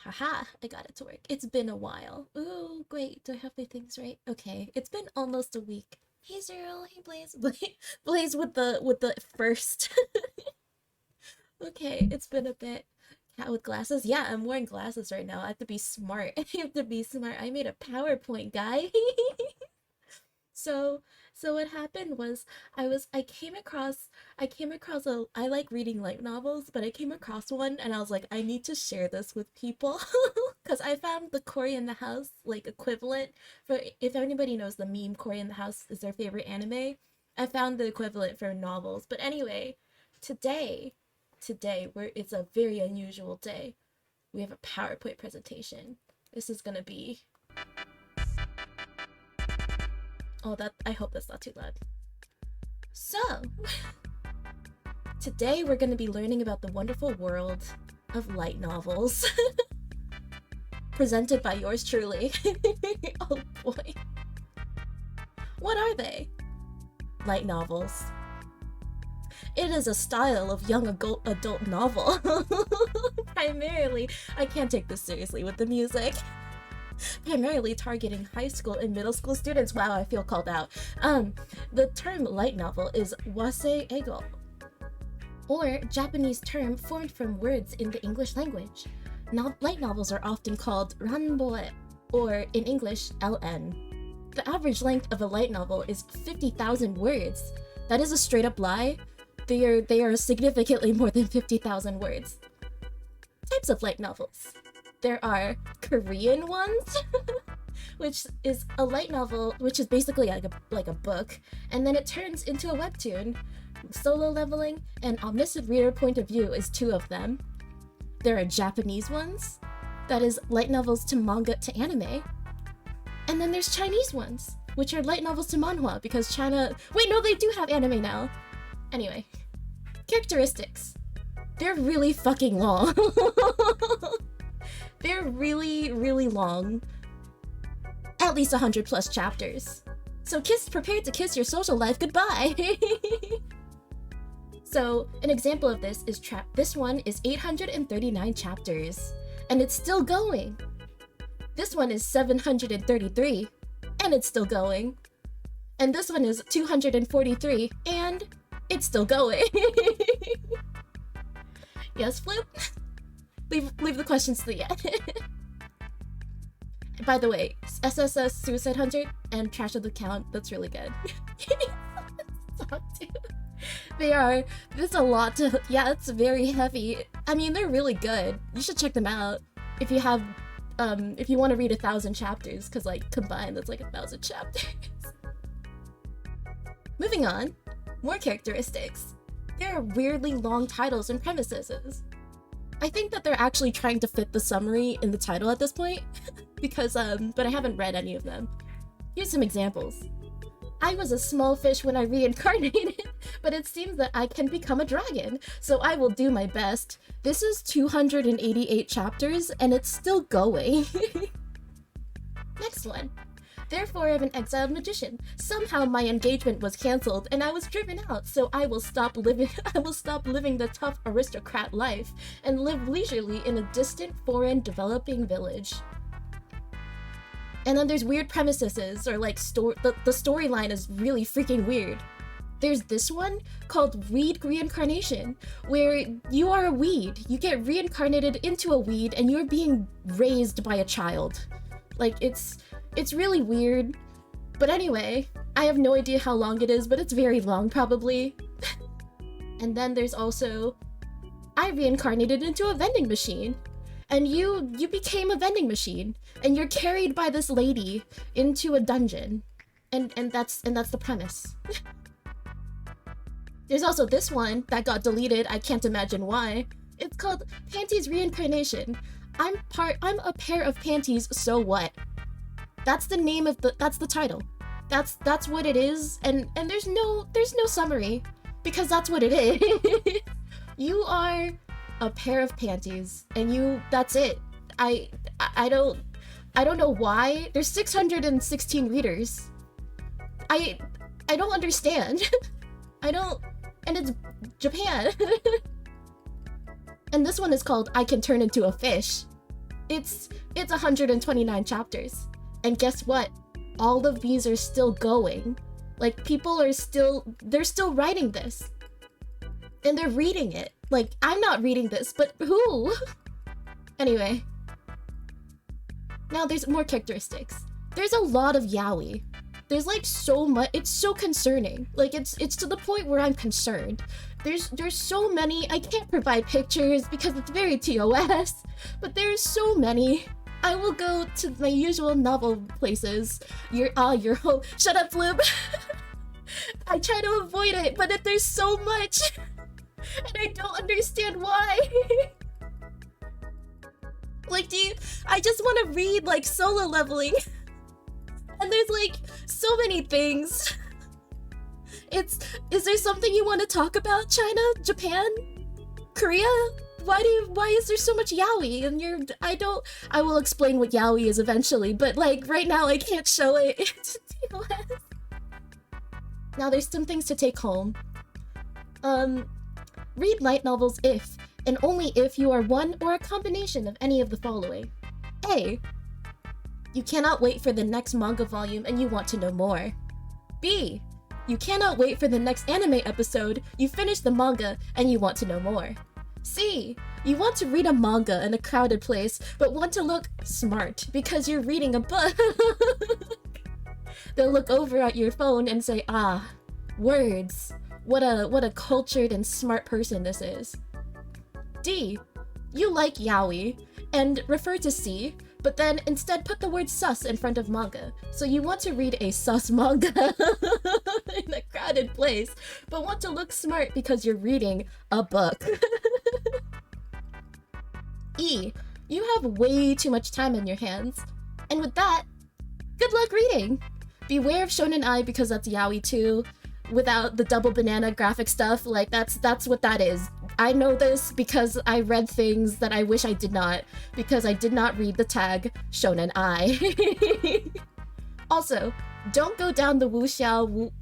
Haha, I got it to work. It's been a while. Ooh, great. Do I have my things right? Okay, it's been almost a week. Hey Zero, hey Blaze. Blaze with the first. Okay, it's been a bit. Cat with glasses? Yeah, I'm wearing glasses right now. I have to be smart. I have to be smart. I made a PowerPoint, guy. So, so what happened was I came across a I like reading light novels, but I came across one and I was like, I need to share this with people because I found the Cory in the House like equivalent for if anybody knows the meme Cory in the House is their favorite anime. I found the equivalent for novels. But anyway, today today we're it's a very unusual day. We have a PowerPoint presentation. This is gonna be Oh, that I hope that's not too loud. So, today we're going to be learning about the wonderful world of light novels. Presented by yours truly. Oh boy. What are they? Light novels. It is a style of young adult novel. Primarily, I can't take this seriously with the music. Primarily targeting high school and middle school students. Wow, I feel called out. The term light novel is wasei eigo, or Japanese term formed from words in the English language. Light novels are often called ranboe, or in English, LN. The average length of a light novel is 50,000 words. That is a straight up lie. They are significantly more than 50,000 words. Types of light novels. There are Korean ones, which is a light novel, which is basically like a book, and then it turns into a webtoon. Solo leveling and omniscient reader point of view is two of them. There are Japanese ones, that is light novels to manga to anime. And then there's Chinese ones, which are light novels to manhwa, because China... Wait, no, they do have anime now. Anyway, characteristics. They're really fucking long. They're really, really long. At least 100 plus chapters. So prepare to kiss your social life goodbye. So an example of this is this one is 839 chapters, and it's still going. This one is 733, and it's still going. And this one is 243, and it's still going. Yes, Flip? Leave the questions to the end. By the way, SSS Suicide Hunter and Trash of the Count, that's really good. There's a lot to, yeah, it's very heavy. I mean, they're really good. You should check them out if you have, if you want to read 1,000 chapters, because like combined, that's like 1,000 chapters. Moving on, more characteristics. There are weirdly long titles and premises. I think that they're actually trying to fit the summary in the title at this point, because, but I haven't read any of them. Here's some examples. I was a small fish when I reincarnated, but it seems that I can become a dragon, so I will do my best. This is 288 chapters, and it's still going. Next one. Therefore, I'm an exiled magician. Somehow my engagement was cancelled, and I was driven out, so I will stop living the tough aristocrat life and live leisurely in a distant, foreign, developing village. And then there's weird premises, or like the storyline is really freaking weird. There's this one called Weed Reincarnation, where you are a weed. You get reincarnated into a weed, and you're being raised by a child. Like, it's really weird. But anyway, I have no idea how long it is, but it's very long, probably. And then there's also, I reincarnated into a vending machine. And you became a vending machine, and you're carried by this lady into a dungeon. And that's the premise. There's also this one that got deleted, I can't imagine why. It's called Panties Reincarnation. I'm a pair of panties, so what? That's the name of that's the title. That's what it is, and there's no summary, because that's what it is. You are a pair of panties, and that's it. I don't know why. There's 616 readers. I don't understand. And it's Japan. And this one is called I Can Turn Into a Fish. It's 129 chapters. And guess what? All of these are still going. Like, people are they're still writing this. And they're reading it. Like, I'm not reading this, but who? Anyway. Now there's more characteristics. There's a lot of yaoi. There's like so much, it's so concerning. Like it's to the point where I'm concerned. There's so many, I can't provide pictures because it's very TOS, but there's so many. I will go to my usual novel places. Your home. Shut up, Flip. I try to avoid it, but there's so much. And I don't understand why. Like, I just want to read like Solo Leveling. And there's like so many things. Is there something you want to talk about? China? Japan? Korea? Why is there so much yaoi? And I will explain what yaoi is eventually, but like right now I can't show it. It's TOS. Now there's some things to take home. Read light novels if, and only if, you are one or a combination of any of the following. A. You cannot wait for the next manga volume and you want to know more. B. You cannot wait for the next anime episode, you finish the manga, and you want to know more. C. You want to read a manga in a crowded place, but want to look smart because you're reading a book. They'll look over at your phone and say, ah, words. What a cultured and smart person this is. D. You like yaoi, and refer to C, but then instead put the word sus in front of manga. So you want to read a sus manga in a crowded place, but want to look smart because you're reading a book. E. You have way too much time in your hands. And with that, good luck reading! Beware of Shonen Ai because that's yaoi too. Without the double banana graphic stuff, like that's what that is. I know this because I read things that I wish I did not, because I did not read the tag Shonen Ai. Also, don't go down the Xiao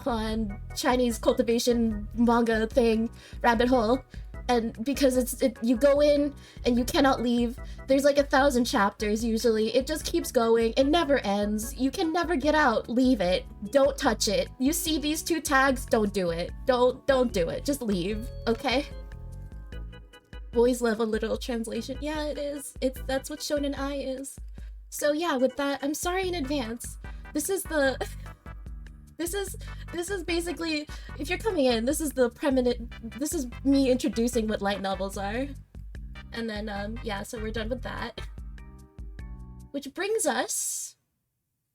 Huan Chinese cultivation manga thing rabbit hole. And because you go in and you cannot leave. There's like 1,000 chapters usually. It just keeps going. It never ends. You can never get out. Leave it. Don't touch it. You see these two tags? Don't do it. Don't do it. Just leave. Okay? Boys love a literal translation. Yeah, it is. That's what Shonen Ai is. So yeah, with that, I'm sorry in advance. This is basically, if you're coming in, this is me introducing what light novels are. And then, yeah, so we're done with that. Which brings us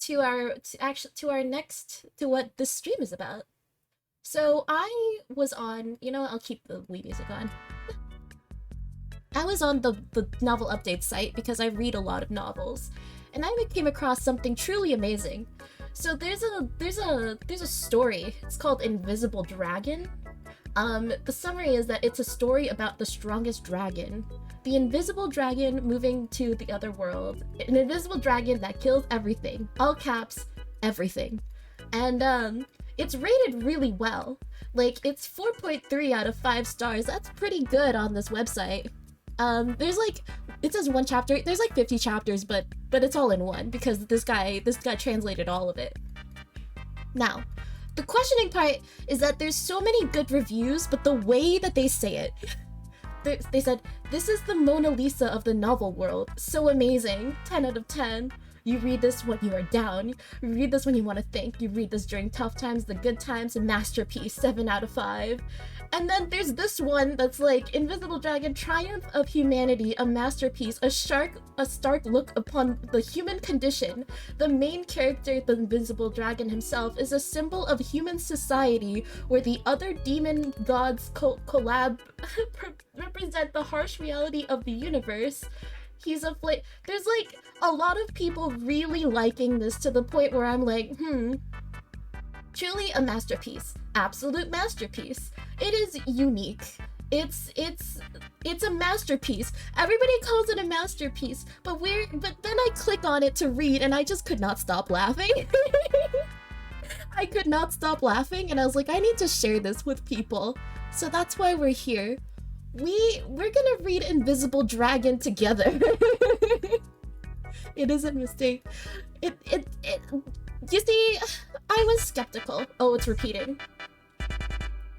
to what this stream is about. So I was on, I'll keep the Wii music on. I was on the novel update site because I read a lot of novels, and I came across something truly amazing. So there's a story. It's called Invisible Dragon. The summary is that it's a story about the strongest dragon. The invisible dragon moving to the other world. An invisible dragon that kills everything. All caps, everything. And it's rated really well. Like, it's 4.3 out of 5 stars. That's pretty good on this website. There's like, it says 1 chapter. There's like 50 chapters, but it's all in one because this guy translated all of it. Now, the questioning part is that there's so many good reviews, but the way that they say it, they said, this is the Mona Lisa of the novel world. So amazing. 10 out of 10. You read this when you are down. You read this when you want to think. You read this during tough times, the good times, a masterpiece. 7 out of 5. And then there's this one that's like, Invisible Dragon, Triumph of Humanity, a masterpiece, a stark look upon the human condition. The main character, the Invisible Dragon himself, is a symbol of human society where the other demon gods represent the harsh reality of the universe. There's like a lot of people really liking this to the point where I'm like, truly a masterpiece. Absolute masterpiece. It is unique. It's a masterpiece. Everybody calls it a masterpiece, but then I click on it to read and I just could not stop laughing. I could not stop laughing and I was like, I need to share this with people. So that's why we're here. We're gonna read Invisible Dragon together. It is a mistake. You see, I was skeptical. Oh, it's repeating.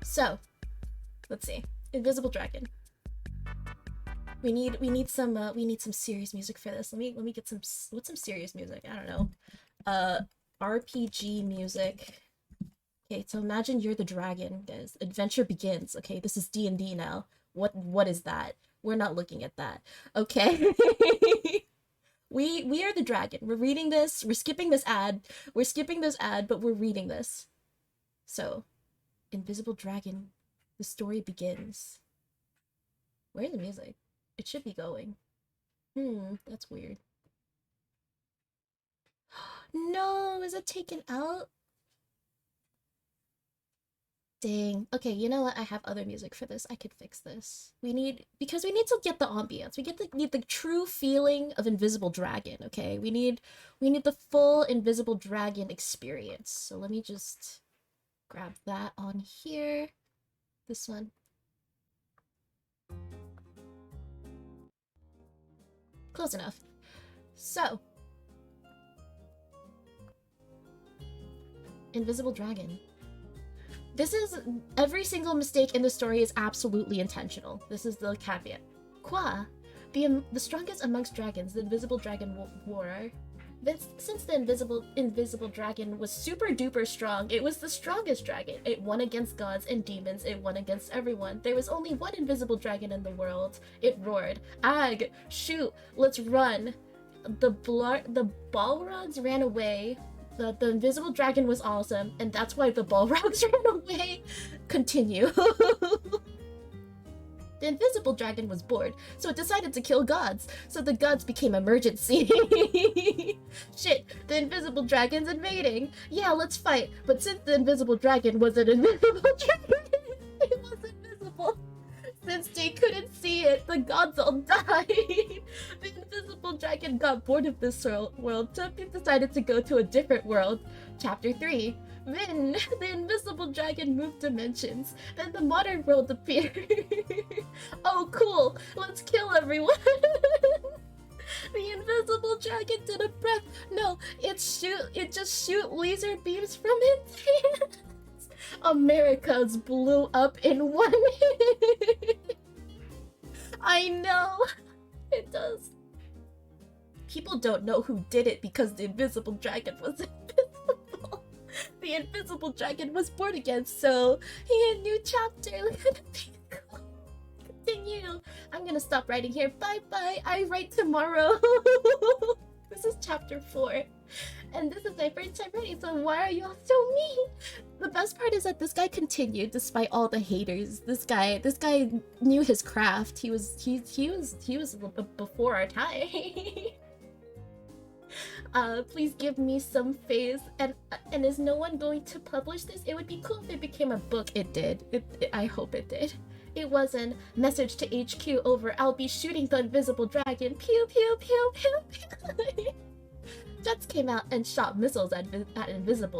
So, let's see. Invisible Dragon. We need some serious music for this. Let me get what's some serious music? I don't know. RPG music. Okay, so imagine you're the dragon, guys. Adventure begins. Okay, this is D&D now. What is that? We're not looking at that. Okay. We are the dragon. We're reading this. We're skipping this ad. We're skipping this ad, but we're reading this. So, Invisible Dragon. The story begins. Where's the music? It should be going. That's weird. No, is it taken out? Dang. Okay, you know what? I have other music for this. I could fix this. Because we need to get the ambience. We need the true feeling of Invisible Dragon, okay? We need the full Invisible Dragon experience. So let me just grab that on here. This one. Close enough. So, Invisible Dragon. Every single mistake in the story is absolutely intentional. This is the caveat. Qua, the strongest amongst dragons, the Invisible Dragon wore. Since the invisible dragon was super duper strong, it was the strongest dragon. It won against gods and demons. It won against everyone. There was only one invisible dragon in the world. It roared, "Ag, shoot, let's run." The Balrogs ran away. The invisible dragon was awesome, and that's why the Balrogs ran away. Continue. The invisible dragon was bored, so it decided to kill gods. So the gods became emergency. Shit, the invisible dragon's invading. Yeah, let's fight. But since the invisible dragon was an invisible dragon, it was invisible. Since they couldn't see it, the gods all died. The invisible dragon got bored of this world, so it decided to go to a different world. Chapter 3. Then, the invisible dragon moved dimensions. Then the modern world appeared. Oh, cool! Let's kill everyone! The invisible dragon did a breath. No, it just shoot laser beams from its hands. America's blew up in one hit. I know, it does. People don't know who did it because the invisible dragon was invisible. The invisible dragon was born again, so a new chapter. Continue. I'm gonna stop writing here. Bye bye. I write tomorrow. This is chapter 4. And this is my first time writing, so why are you all so mean? The best part is that this guy continued despite all the haters. This guy knew his craft. He was before our time. Please give me some faith. And is no one going to publish this? It would be cool if it became a book. It did. I hope it did. It was a message to HQ over. I'll be shooting the invisible dragon. Pew pew pew pew pew. Jets came out and shot missiles at invisible